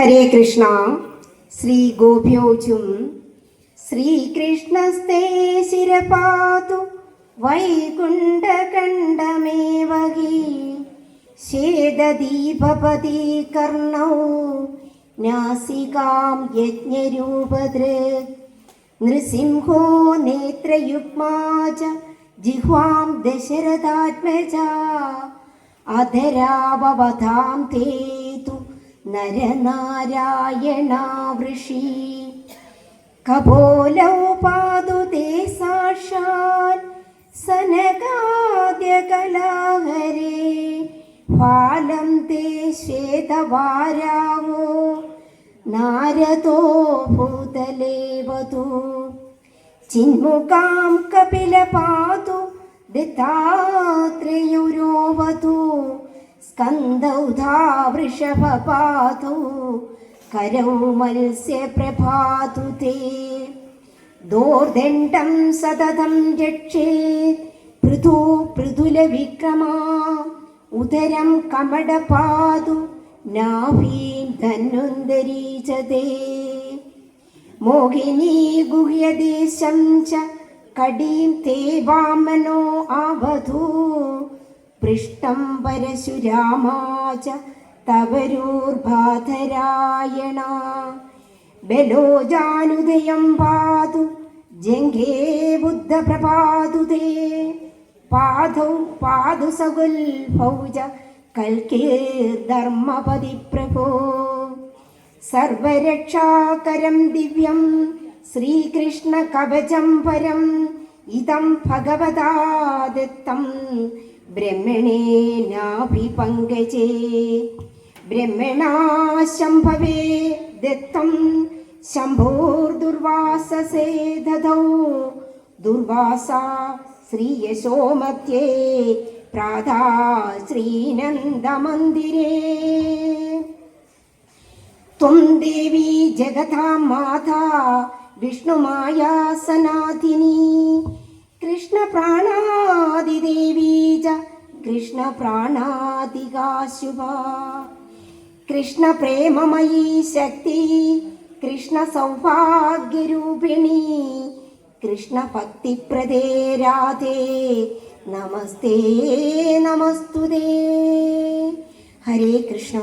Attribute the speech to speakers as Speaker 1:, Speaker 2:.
Speaker 1: ഹരേ കൃഷ്ണ. ശ്രീ ഗോപ്യോചും ശ്രീകൃഷ്ണസ്തേ ശിരപാതു വൈകുണ്ഠകണ്ഠമേവഹി ശ്വേതദീപപതി കർണൗ നാസികാം യജ്ഞരൂപദൃക് നൃസിംഹോ നേത്രയുഗ്മാ ച ജിഹ്വാം ദശരഥാത്മജ അധരാവവധാം തേതു നരനാരായണാവൃഷി കപോലൗ പാതു തേ സാക്ഷാൽ സനകാദ്യകലാഹരേ ഫാലം തേ ശ്വേതവാരാവോ നാരദോ ഭൂതലേ വധൂ ചിന്മുഖാം കപിലപാതു ദത്താത്രേയുരോ വധൂ സ്കന്ദൗധാ വൃഷഭപാതൗ കരൗ മത്സ്യപ്രഭാതു തേ ദോർദണ്ഡം സതതം രക്ഷേത് പൃഥു പൃഥുലവിക്രമാ ഉദരം കമടപാതു നാഭീം ധന്വന്തരീ ച തേ മോഹിനീ ഗുഹ്യദേശം ച കടീം തേ വാമനോ ആവധൂ പൃഷ്ടം പരശുരാമാ ച തവരൂർഭാധരായണ ബലോജാനുദയം പാതു ജംഘേ ബുദ്ധപ്രപാതു തേ പാദൗ പാതു സകുൽഭൗ ച കൽക്കീർധർമ്മപതി പ്രഭോ സർവരക്ഷാകരം ദിവ്യം ശ്രീകൃഷ്ണ കവചം പരം ഇതം ഭഗവതാ ദത്തം ബ്രഹ്മണേനാഭിപങ്കജേ ബ്രഹ്മണാ ശംഭവേ ദത്തം ശംഭോർദുർവാസസേ ദദൗ ദുർവാസാ ശ്രീയശോമധ്യേ പ്രാതാ ശ്രീനന്ദമന്ദിരേ ത്വം ദേവി ജഗതാം മാതാ വിഷ്ണുമായാ സനാതിനി കൃഷ്ണപ്രാണാദിദേവീ ച കൃഷ്ണപ്രാണാദികാ ശുഭാ കൃഷ്ണപ്രേമമയീ ശക്തി കൃഷ്ണസൗഭാഗ്യരൂപിണി കൃഷ്ണഭക്തിപ്രദേ രാധേ നമസ്തേ നമസ്തുതേ. ഹരേ കൃഷ്ണ.